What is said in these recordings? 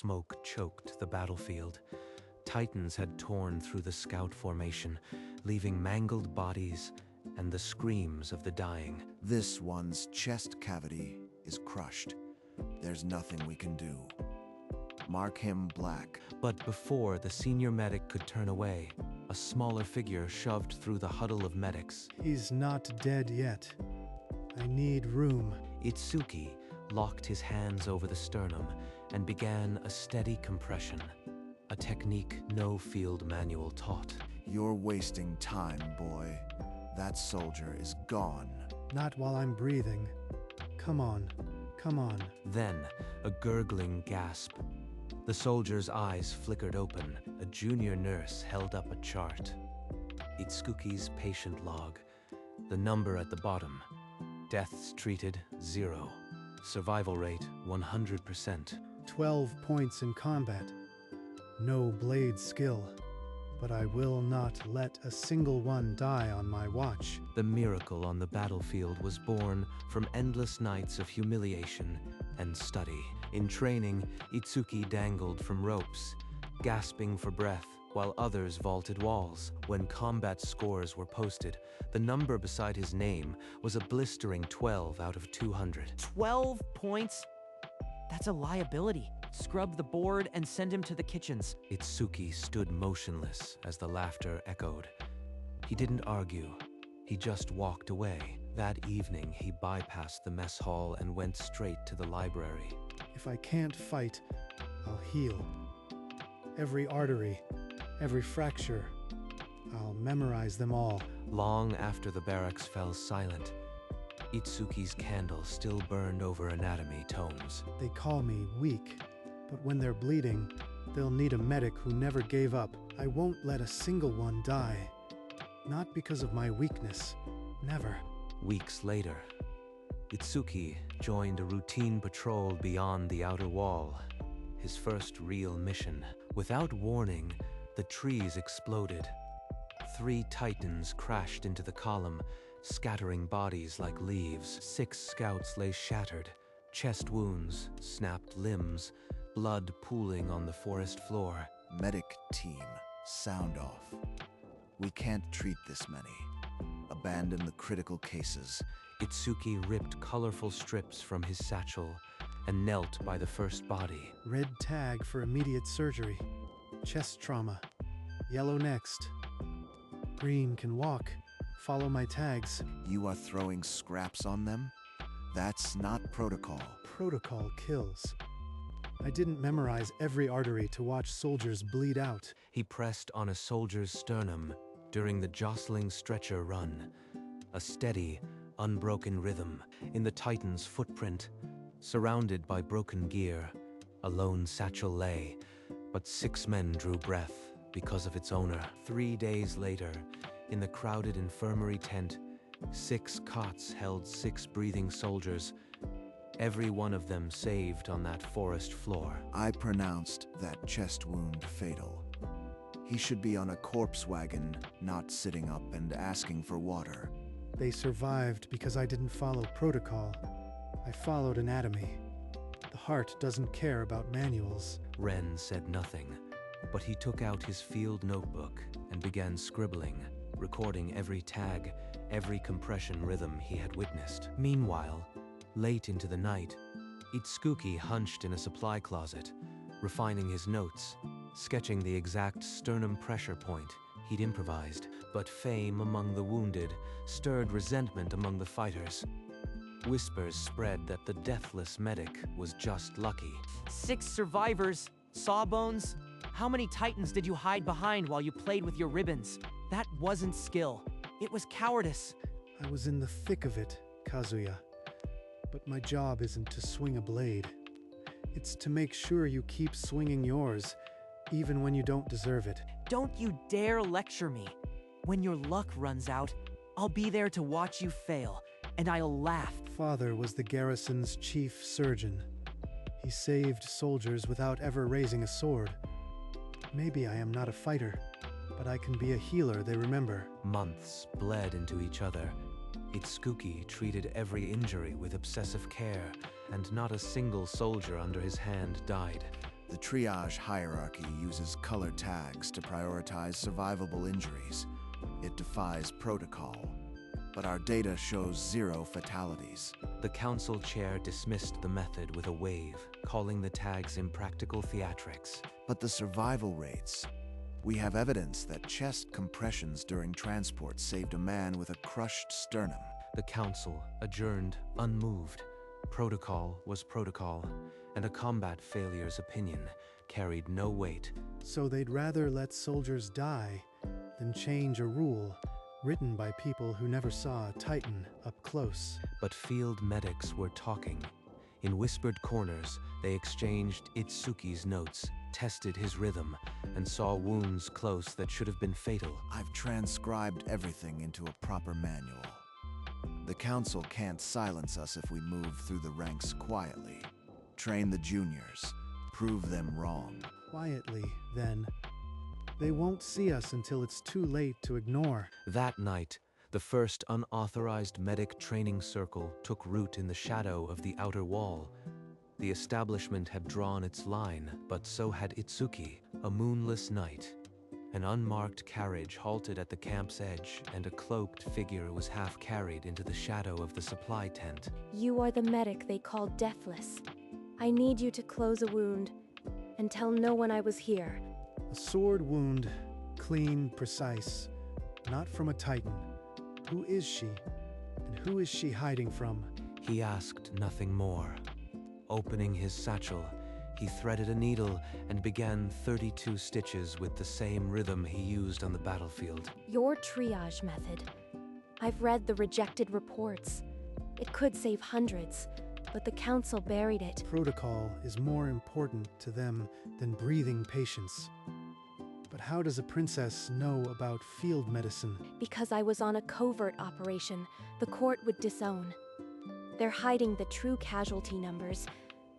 smoke choked the battlefield. Titans had torn through the scout formation, leaving mangled bodies and the screams of the dying. This one's chest cavity is crushed. There's nothing we can do. Mark him black. But before the senior medic could turn away, a smaller figure shoved through the huddle of medics. He's not dead yet. I need room. Itsuki locked his hands over the sternum and began a steady compression, a technique no field manual taught. You're wasting time, boy. That soldier is gone. Not while I'm breathing. Come on, come on. Then, a gurgling gasp. The soldier's eyes flickered open. A junior nurse held up a chart. Itsuki's patient log. The number at the bottom. Deaths treated, 0. Survival rate, 100%. 12 points in combat. No blade skill. But I will not let a single one die on my watch. The miracle on the battlefield was born from endless nights of humiliation and study. In training, Itsuki dangled from ropes, gasping for breath, while others vaulted walls. When combat scores were posted, the number beside his name was a blistering 12 out of 200. 12 points? That's a liability. Scrub the board and send him to the kitchens. Itsuki stood motionless as the laughter echoed. He didn't argue. He just walked away. That evening, he bypassed the mess hall and went straight to the library. If I can't fight, I'll heal. Every artery, every fracture, I'll memorize them all. Long after the barracks fell silent, Itsuki's candle still burned over anatomy tomes. They call me weak, but when they're bleeding, they'll need a medic who never gave up. I won't let a single one die. Not because of my weakness. Never. Weeks later, Itsuki joined a routine patrol beyond the outer wall, his first real mission. Without warning, the trees exploded. 3 titans crashed into the column, scattering bodies like leaves. 6 scouts lay shattered, chest wounds, snapped limbs, blood pooling on the forest floor. Medic team, sound off. We can't treat this many. Abandon the critical cases. Itsuki ripped colorful strips from his satchel and knelt by the first body. Red tag for immediate surgery. Chest trauma. Yellow next. Green can walk. Follow my tags. You are throwing scraps on them? That's not protocol. Protocol kills. I didn't memorize every artery to watch soldiers bleed out. He pressed on a soldier's sternum during the jostling stretcher run. A steady, unbroken rhythm. In the Titan's footprint, surrounded by broken gear, a lone satchel lay, but 6 men drew breath because of its owner. 3 days later, in the crowded infirmary tent, 6 cots held 6 breathing soldiers, every one of them saved on that forest floor. I pronounced that chest wound fatal. He should be on a corpse wagon, not sitting up and asking for water. They survived because I didn't follow protocol. I followed anatomy. The heart doesn't care about manuals. Ren said nothing, but he took out his field notebook and began scribbling, recording every tag, every compression rhythm he had witnessed. Meanwhile, late into the night, Itsuki hunched in a supply closet, refining his notes, sketching the exact sternum pressure point he'd improvised. But fame among the wounded stirred resentment among the fighters. Whispers spread that the deathless medic was just lucky. 6 survivors, sawbones. How many titans did you hide behind while you played with your ribbons? That wasn't skill. It was cowardice. I was in the thick of it, Kazuya. But my job isn't to swing a blade. It's to make sure you keep swinging yours, even when you don't deserve it. Don't you dare lecture me. When your luck runs out, I'll be there to watch you fail, and I'll laugh. Father was the garrison's chief surgeon. He saved soldiers without ever raising a sword. Maybe I am not a fighter, but I can be a healer they remember. Months bled into each other. Itsuki treated every injury with obsessive care, and not a single soldier under his hand died. The triage hierarchy uses color tags to prioritize survivable injuries. It defies protocol, but our data shows 0 fatalities. The council chair dismissed the method with a wave, calling the tags impractical theatrics. But the survival rates. We have evidence that chest compressions during transport saved a man with a crushed sternum. The council adjourned, unmoved. Protocol was protocol, and a combat failure's opinion carried no weight. So they'd rather let soldiers die than change a rule written by people who never saw a Titan up close. But field medics were talking. In whispered corners, they exchanged Itsuki's notes, tested his rhythm, and saw wounds close that should have been fatal. I've transcribed everything into a proper manual. The council can't silence us if we move through the ranks quietly. Train the juniors. Prove them wrong. Quietly, then. They won't see us until it's too late to ignore. That night, the first unauthorized medic training circle took root in the shadow of the outer wall. The establishment had drawn its line, but so had Itsuki. A moonless night. An unmarked carriage halted at the camp's edge, and a cloaked figure was half carried into the shadow of the supply tent. You are the medic they called Deathless. I need you to close a wound and tell no one I was here. A sword wound, clean, precise, not from a Titan. Who is she? And who is she hiding from? He asked nothing more. Opening his satchel, he threaded a needle and began 32 stitches with the same rhythm he used on the battlefield. Your triage method. I've read the rejected reports. It could save hundreds, but the council buried it. Protocol is more important to them than breathing patients. But how does a princess know about field medicine? Because I was on a covert operation, the court would disown. They're hiding the true casualty numbers,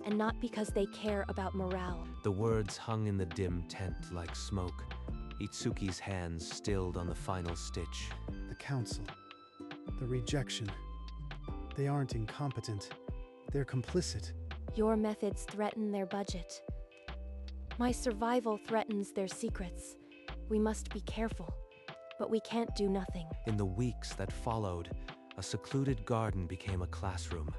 and not because they care about morale. The words hung in the dim tent like smoke. Itsuki's hands stilled on the final stitch. The council. The rejection. They aren't incompetent. They're complicit. Your methods threaten their budget. My survival threatens their secrets. We must be careful, but we can't do nothing. In the weeks that followed, a secluded garden became a classroom.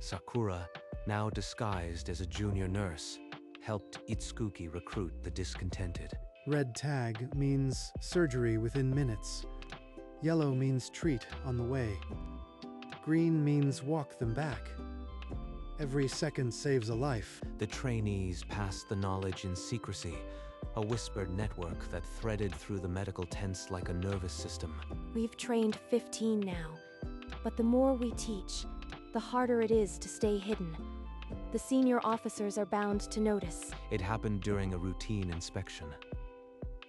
Sakura, now disguised as a junior nurse, helped Itsuki recruit the discontented. Red tag means surgery within minutes. Yellow means treat on the way. Green means walk them back. Every second saves a life. The trainees passed the knowledge in secrecy, a whispered network that threaded through the medical tents like a nervous system. We've trained 15 now, but the more we teach, the harder it is to stay hidden. The senior officers are bound to notice. It happened during a routine inspection.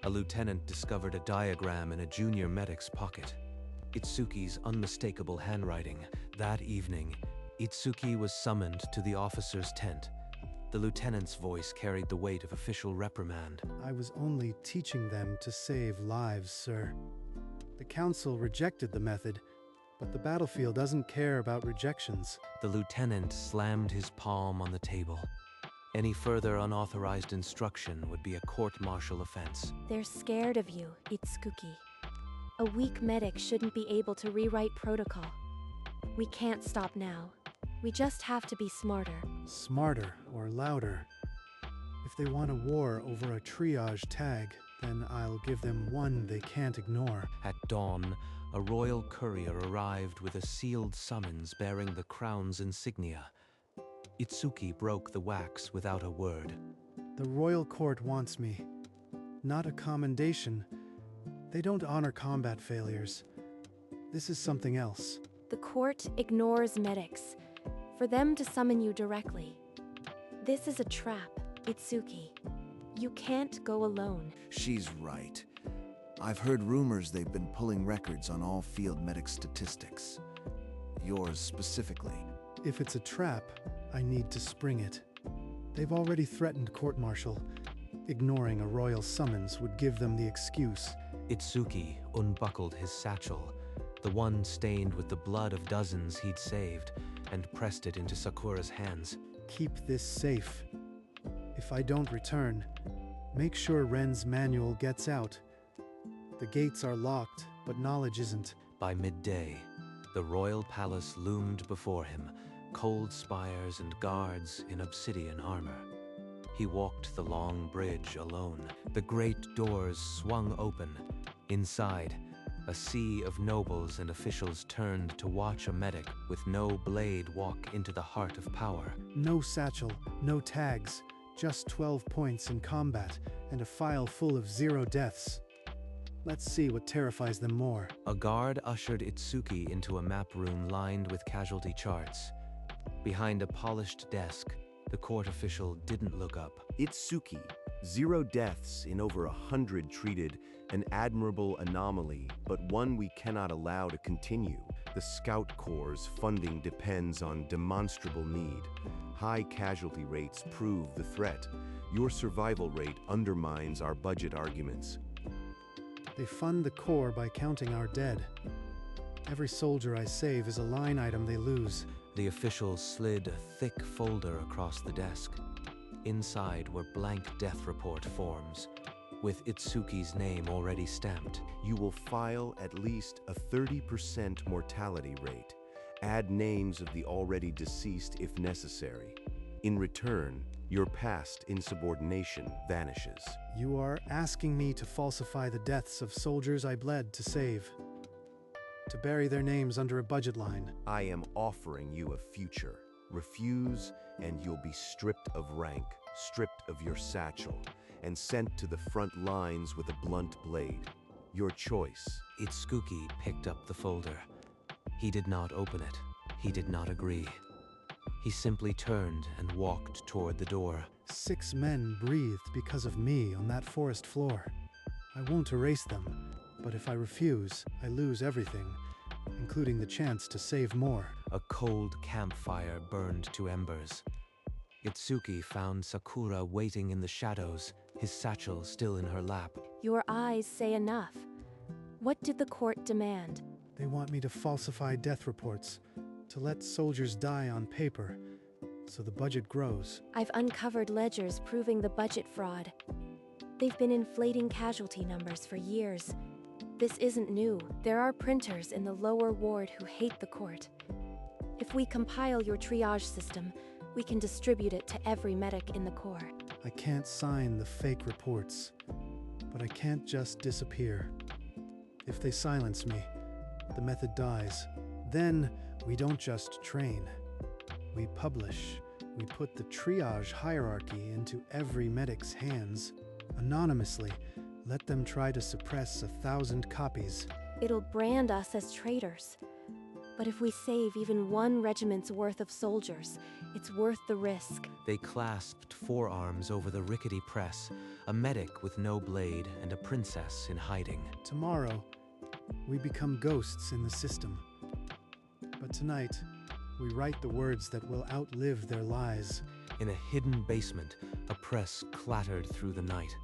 A lieutenant discovered a diagram in a junior medic's pocket. Itsuki's unmistakable handwriting. That evening, Itsuki was summoned to the officer's tent. The lieutenant's voice carried the weight of official reprimand. I was only teaching them to save lives, sir. The council rejected the method, but the battlefield doesn't care about rejections. The lieutenant slammed his palm on the table. Any further unauthorized instruction would be a court-martial offense. They're scared of you, Itsuki. A weak medic shouldn't be able to rewrite protocol. We can't stop now. We just have to be smarter. Smarter or louder. If they want a war over a triage tag, then I'll give them one they can't ignore. At dawn, a royal courier arrived with a sealed summons bearing the crown's insignia. Itsuki broke the wax without a word. The royal court wants me. Not a commendation. They don't honor combat failures. This is something else. The court ignores medics. For them to summon you directly. This is a trap, Itsuki. You can't go alone. She's right. I've heard rumors they've been pulling records on all field medic statistics. Yours specifically. If it's a trap, I need to spring it. They've already threatened court-martial. Ignoring a royal summons would give them the excuse. Itsuki unbuckled his satchel, the one stained with the blood of dozens he'd saved, and pressed it into Sakura's hands. Keep this safe. If I don't return, make sure Ren's manual gets out. The gates are locked, but knowledge isn't. By midday, the royal palace loomed before him, cold spires and guards in obsidian armor. He walked the long bridge alone. The great doors swung open. Inside, a sea of nobles and officials turned to watch a medic with no blade walk into the heart of power. No satchel, no tags, just 12 points in combat and a file full of 0 deaths. Let's see what terrifies them more. A guard ushered Itsuki into a map room lined with casualty charts. Behind a polished desk, the court official didn't look up. Itsuki, 0 deaths in over 100 treated, an admirable anomaly, but one we cannot allow to continue. The Scout Corps' funding depends on demonstrable need. High casualty rates prove the threat. Your survival rate undermines our budget arguments. They fund the Corps by counting our dead. Every soldier I save is a line item they lose. The official slid a thick folder across the desk. Inside were blank death report forms, with Itsuki's name already stamped. You will file at least a 30% mortality rate. Add names of the already deceased if necessary. In return, your past insubordination vanishes. You are asking me to falsify the deaths of soldiers I bled to save, to bury their names under a budget line. I am offering you a future. Refuse, and you'll be stripped of rank, stripped of your satchel, and sent to the front lines with a blunt blade. Your choice. Itsuki picked up the folder. He did not open it. He did not agree. He simply turned and walked toward the door. 6 men breathed because of me on that forest floor. I won't erase them, but if I refuse, I lose everything, including the chance to save more. A cold campfire burned to embers. Itsuki found Sakura waiting in the shadows, his satchel still in her lap. Your eyes say enough. What did the court demand? They want me to falsify death reports, to let soldiers die on paper, so the budget grows. I've uncovered ledgers proving the budget fraud. They've been inflating casualty numbers for years. This isn't new. There are printers in the lower ward who hate the court. If we compile your triage system, we can distribute it to every medic in the Corps. I can't sign the fake reports, but I can't just disappear. If they silence me, the method dies. Then we don't just train. We publish. We put the triage hierarchy into every medic's hands. Anonymously, let them try to suppress 1,000 copies. It'll brand us as traitors. But if we save even 1 regiment's worth of soldiers, it's worth the risk. They clasped forearms over the rickety press, a medic with no blade and a princess in hiding. Tomorrow, we become ghosts in the system. But tonight, we write the words that will outlive their lies. In a hidden basement, a press clattered through the night,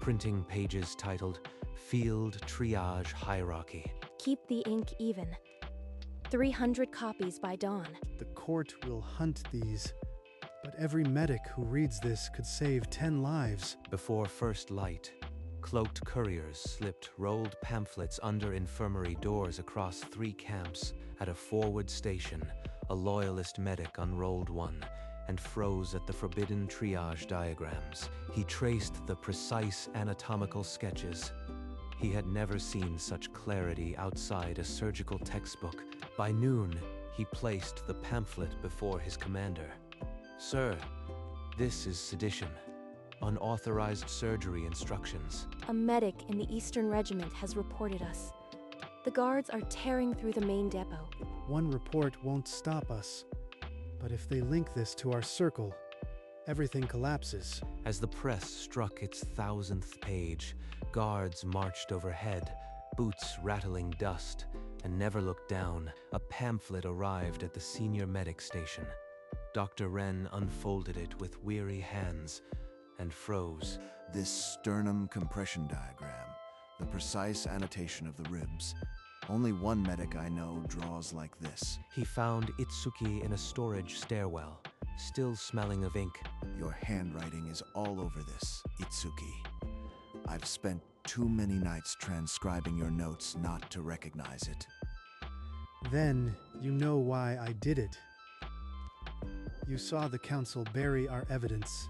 printing pages titled Field Triage Hierarchy. Keep the ink even. 300 copies by dawn. The court will hunt these, but every medic who reads this could save 10 lives. Before first light, cloaked couriers slipped rolled pamphlets under infirmary doors across 3 camps. At a forward station, a loyalist medic unrolled one and froze at the forbidden triage diagrams. He traced the precise anatomical sketches. He had never seen such clarity outside a surgical textbook. By noon, he placed the pamphlet before his commander. "Sir, this is sedition. Unauthorized surgery instructions." A medic in the Eastern Regiment has reported us. The guards are tearing through the main depot. One report won't stop us, but if they link this to our circle, everything collapses. As the press struck its 1,000th page, guards marched overhead, boots rattling dust, and never looked down. A pamphlet arrived at the senior medic station. Dr. Ren unfolded it with weary hands and froze. This sternum compression diagram, the precise annotation of the ribs. Only one medic I know draws like this. He found Itsuki in a storage stairwell, still smelling of ink. Your handwriting is all over this, Itsuki. I've spent too many nights transcribing your notes not to recognize it. Then you know why I did it. You saw the council bury our evidence.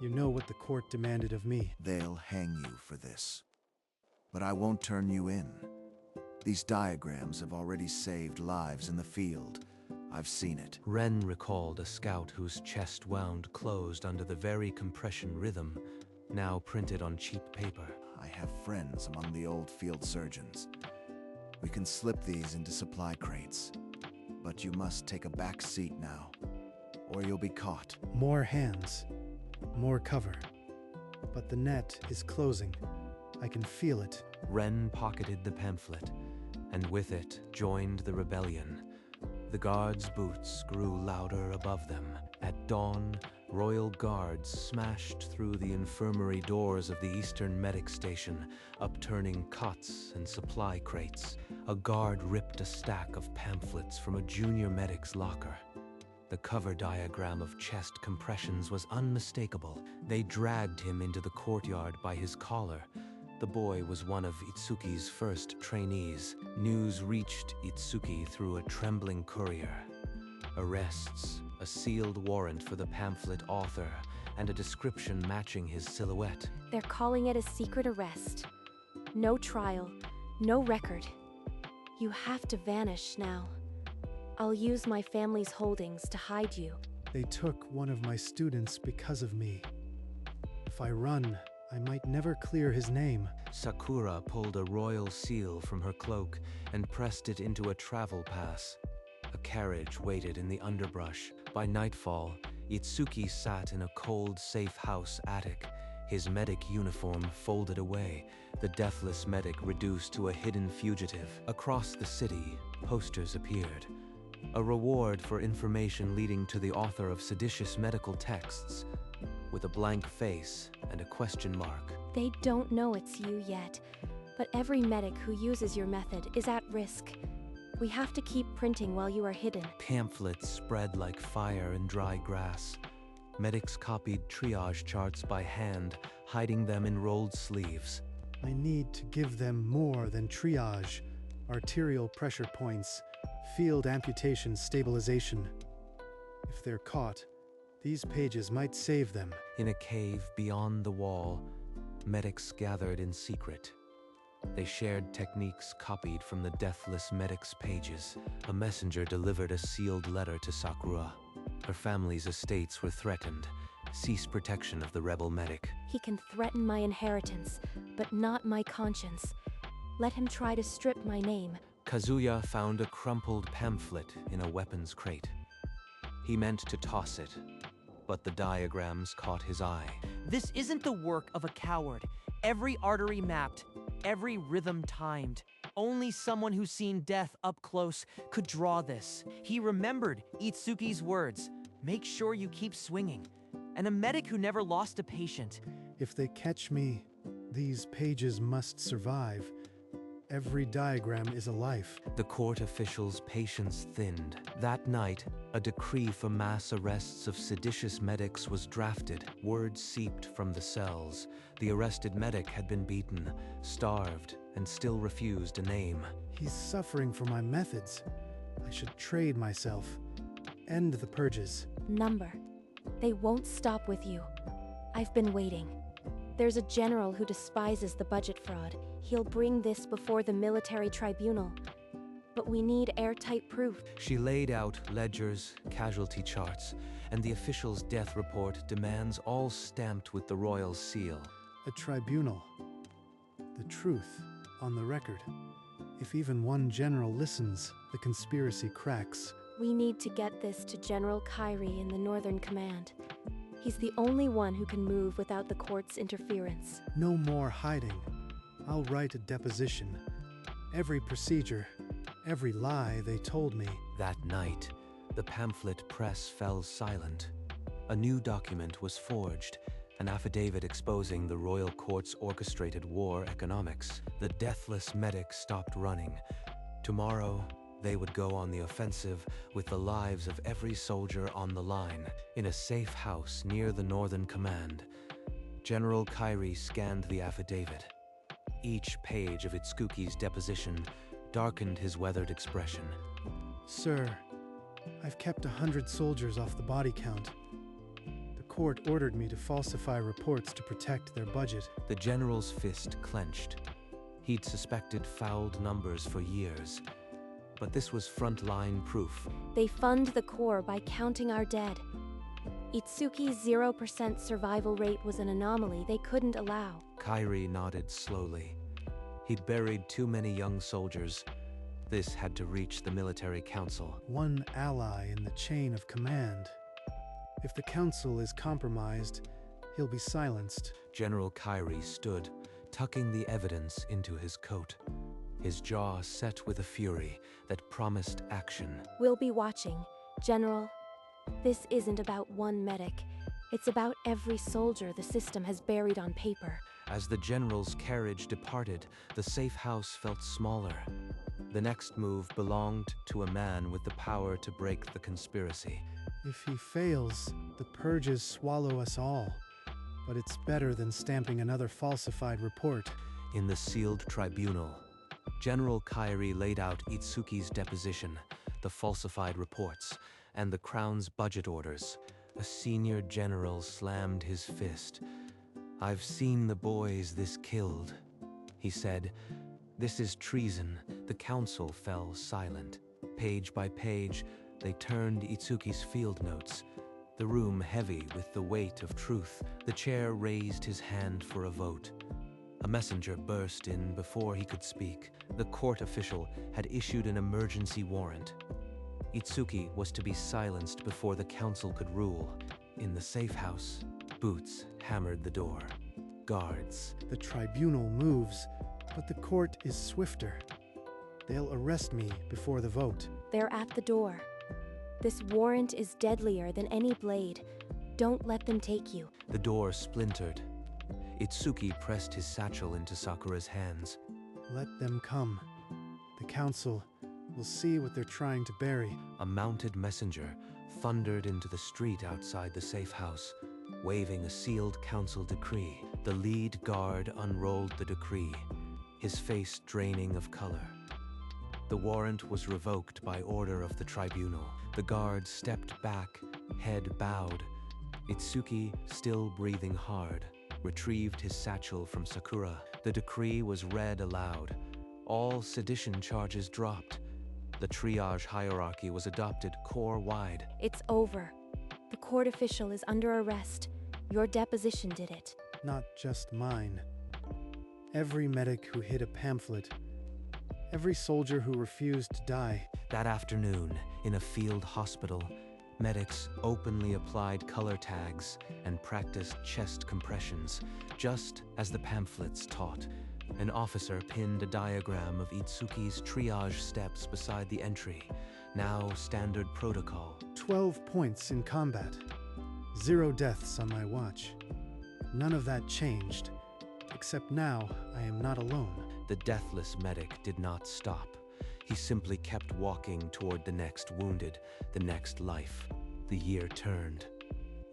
You know what the court demanded of me. They'll hang you for this. But I won't turn you in. These diagrams have already saved lives in the field. I've seen it. Ren recalled a scout whose chest wound closed under the very compression rhythm, now printed on cheap paper. I have friends among the old field surgeons. We can slip these into supply crates. But you must take a back seat now, or you'll be caught. More hands, more cover. But the net is closing. I can feel it. Ren pocketed the pamphlet, and with it joined the rebellion. The guards' boots grew louder above them. At dawn, royal guards smashed through the infirmary doors of the Eastern Medic Station, upturning cots and supply crates. A guard ripped a stack of pamphlets from a junior medic's locker. The cover diagram of chest compressions was unmistakable. They dragged him into the courtyard by his collar. The boy was one of Itsuki's first trainees. News reached Itsuki through a trembling courier. Arrests, a sealed warrant for the pamphlet author, and a description matching his silhouette. They're calling it a secret arrest. No trial, no record. You have to vanish now. I'll use my family's holdings to hide you. They took one of my students because of me. If I run, I might never clear his name. Sakura pulled a royal seal from her cloak and pressed it into a travel pass. A carriage waited in the underbrush. By nightfall, Itsuki sat in a cold, safe house attic, his medic uniform folded away, the deathless medic reduced to a hidden fugitive. Across the city, posters appeared. A reward for information leading to the author of seditious medical texts, with a blank face and a question mark. They don't know it's you yet, but every medic who uses your method is at risk. We have to keep printing while you are hidden. Pamphlets spread like fire in dry grass. Medics copied triage charts by hand, hiding them in rolled sleeves. I need to give them more than triage, arterial pressure points, field amputation stabilization. If they're caught, these pages might save them. In a cave beyond the wall, medics gathered in secret. They shared techniques copied from the deathless medic's pages. A messenger delivered a sealed letter to Sakura. Her family's estates were threatened. Cease protection of the rebel medic. He can threaten my inheritance, but not my conscience. Let him try to strip my name. Kazuya found a crumpled pamphlet in a weapons crate. He meant to toss it, but the diagrams caught his eye. This isn't the work of a coward. Every artery mapped, every rhythm timed. Only someone who's seen death up close could draw this. He remembered Itsuki's words, make sure you keep swinging. And a medic who never lost a patient. If they catch me, these pages must survive. Every diagram is a life. The court officials' patience thinned. That night, a decree for mass arrests of seditious medics was drafted. Word seeped from the cells. The arrested medic had been beaten, starved, and still refused a name. He's suffering for my methods. I should trade myself. End the purges. Number. They won't stop with you. I've been waiting. There's a general who despises the budget fraud. He'll bring this before the military tribunal. But we need airtight proof. She laid out ledgers, casualty charts, and the official's death report demands all stamped with the royal seal. A tribunal. The truth on the record. If even one general listens, the conspiracy cracks. We need to get this to General Kyrie in the Northern Command. He's the only one who can move without the court's interference. No more hiding. I'll write a deposition. Every procedure, every lie they told me. That night, the pamphlet press fell silent. A new document was forged, an affidavit exposing the royal court's orchestrated war economics. The deathless medic stopped running. Tomorrow, They would go on the offensive with the lives of every soldier on the line. In a safe house near the Northern Command, General Kyrie scanned the affidavit. Each page of Itsuki's deposition darkened his weathered expression. Sir, I've kept 100 soldiers off the body count. The court ordered me to falsify reports to protect their budget. The general's fist clenched. He'd suspected fouled numbers for years, but this was frontline proof. They fund the Corps by counting our dead. Itsuki's 0% survival rate was an anomaly they couldn't allow. Kyrie nodded slowly. He'd buried too many young soldiers. This had to reach the military council. One ally in the chain of command. If the council is compromised, he'll be silenced. General Kyrie stood, tucking the evidence into his coat. His jaw set with a fury that promised action. We'll be watching, General. This isn't about one medic. It's about every soldier the system has buried on paper. As the general's carriage departed, the safe house felt smaller. The next move belonged to a man with the power to break the conspiracy. If he fails, the purges swallow us all. But it's better than stamping another falsified report. In the sealed tribunal, General Kyrie laid out Itsuki's deposition, the falsified reports, and the Crown's budget orders. A senior general slammed his fist. "I've seen the boys this killed," he said. "This is treason." The council fell silent. Page by page, they turned Itsuki's field notes, the room heavy with the weight of truth. The chair raised his hand for a vote. A messenger burst in before he could speak. The court official had issued an emergency warrant. Itsuki was to be silenced before the council could rule. In the safe house, boots hammered the door. Guards. The tribunal moves, but the court is swifter. They'll arrest me before the vote. They're at the door. This warrant is deadlier than any blade. Don't let them take you. The door splintered. Itsuki pressed his satchel into Sakura's hands. Let them come. The council will see what they're trying to bury. A mounted messenger thundered into the street outside the safe house, waving a sealed council decree. The lead guard unrolled the decree, his face draining of color. The warrant was revoked by order of the tribunal. The guard stepped back, head bowed. Itsuki, still breathing hard, retrieved his satchel from Sakura. The decree was read aloud. All sedition charges dropped. The triage hierarchy was adopted corps-wide. It's over. The court official is under arrest. Your deposition did it. Not just mine. Every medic who hid a pamphlet. Every soldier who refused to die. That afternoon, in a field hospital, medics openly applied color tags and practiced chest compressions, just as the pamphlets taught. An officer pinned a diagram of Itsuki's triage steps beside the entry, now standard protocol. 12 points in combat. 0 deaths on my watch. None of that changed, except now I am not alone. The deathless medic did not stop. He simply kept walking toward the next wounded, the next life. The year turned.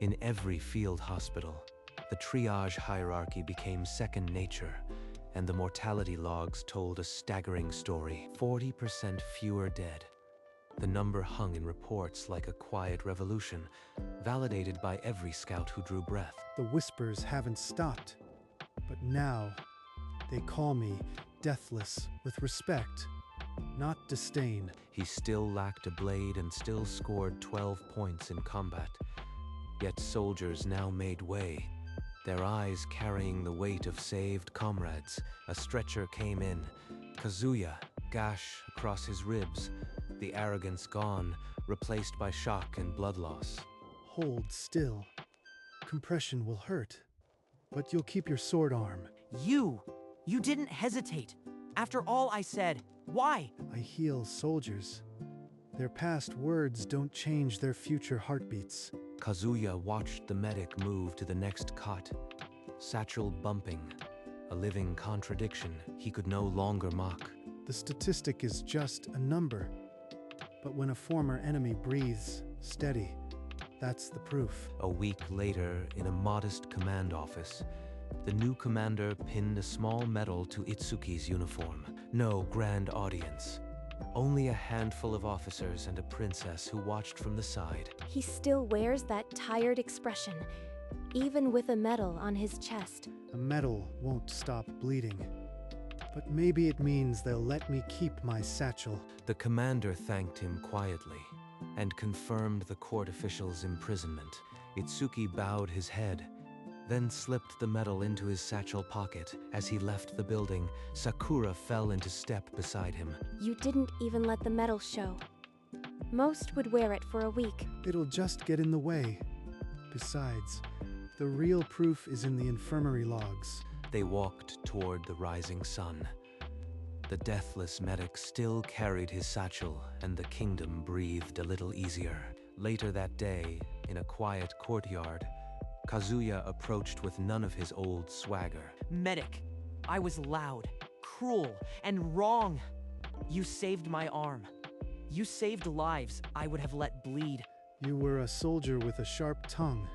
In every field hospital, the triage hierarchy became second nature, and the mortality logs told a staggering story. 40% fewer dead. The number hung in reports like a quiet revolution, validated by every scout who drew breath. The whispers haven't stopped, but now they call me deathless with respect, not disdain. He still lacked a blade and still scored 12 points in combat. Yet soldiers now made way, their eyes carrying the weight of saved comrades. A stretcher came in. Kazuya, gash across his ribs, the arrogance gone, replaced by shock and blood loss. Hold still. Compression will hurt, but you'll keep your sword arm. You didn't hesitate. After all I said, why? I heal soldiers. Their past words don't change their future heartbeats. Kazuya watched the medic move to the next cot, satchel bumping, a living contradiction he could no longer mock. The statistic is just a number. But when a former enemy breathes, steady, that's the proof. A week later, in a modest command office, the new commander pinned a small medal to Itsuki's uniform. No grand audience. Only a handful of officers and a princess who watched from the side. He still wears that tired expression, even with a medal on his chest. A medal won't stop bleeding. But maybe it means they'll let me keep my satchel. The commander thanked him quietly and confirmed the court official's imprisonment. Itsuki bowed his head, then slipped the medal into his satchel pocket. As he left the building, Sakura fell into step beside him. You didn't even let the medal show. Most would wear it for a week. It'll just get in the way. Besides, the real proof is in the infirmary logs. They walked toward the rising sun. The deathless medic still carried his satchel, and the kingdom breathed a little easier. Later that day, in a quiet courtyard, Kazuya approached with none of his old swagger. Medic, I was loud, cruel, and wrong. You saved my arm. You saved lives I would have let bleed. You were a soldier with a sharp tongue.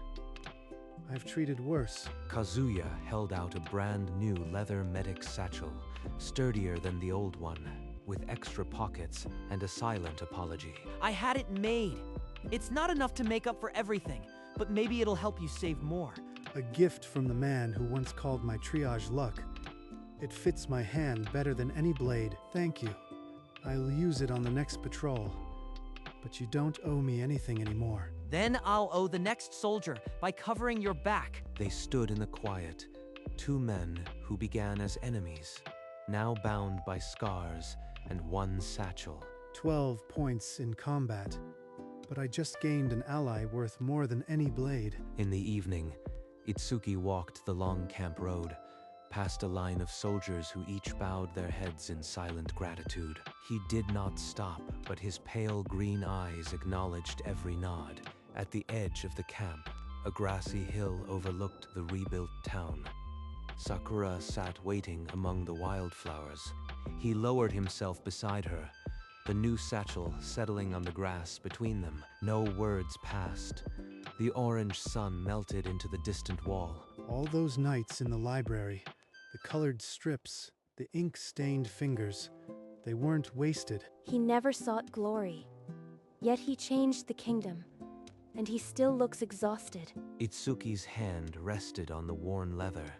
I've treated worse. Kazuya held out a brand new leather medic satchel, sturdier than the old one, with extra pockets and a silent apology. I had it made. It's not enough to make up for everything, but maybe it'll help you save more. A gift from the man who once called my triage luck. It fits my hand better than any blade. Thank you. I'll use it on the next patrol. But you don't owe me anything anymore. Then I'll owe the next soldier by covering your back. They stood in the quiet, two men who began as enemies, now bound by scars and one satchel. 12 points in combat, but I just gained an ally worth more than any blade. In the evening, Itsuki walked the long camp road, past a line of soldiers who each bowed their heads in silent gratitude. He did not stop, but his pale green eyes acknowledged every nod. At the edge of the camp, a grassy hill overlooked the rebuilt town. Sakura sat waiting among the wildflowers. He lowered himself beside her, the new satchel settling on the grass between them. No words passed. The orange sun melted into the distant wall. All those nights in the library, the colored strips, the ink-stained fingers, they weren't wasted. He never sought glory. Yet he changed the kingdom, and he still looks exhausted. Itsuki's hand rested on the worn leather.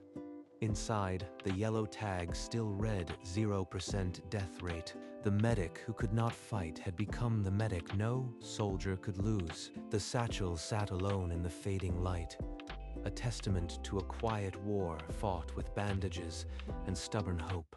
Inside, the yellow tag still read 0% death rate. The medic who could not fight had become the medic no soldier could lose. The satchel sat alone in the fading light, a testament to a quiet war fought with bandages and stubborn hope.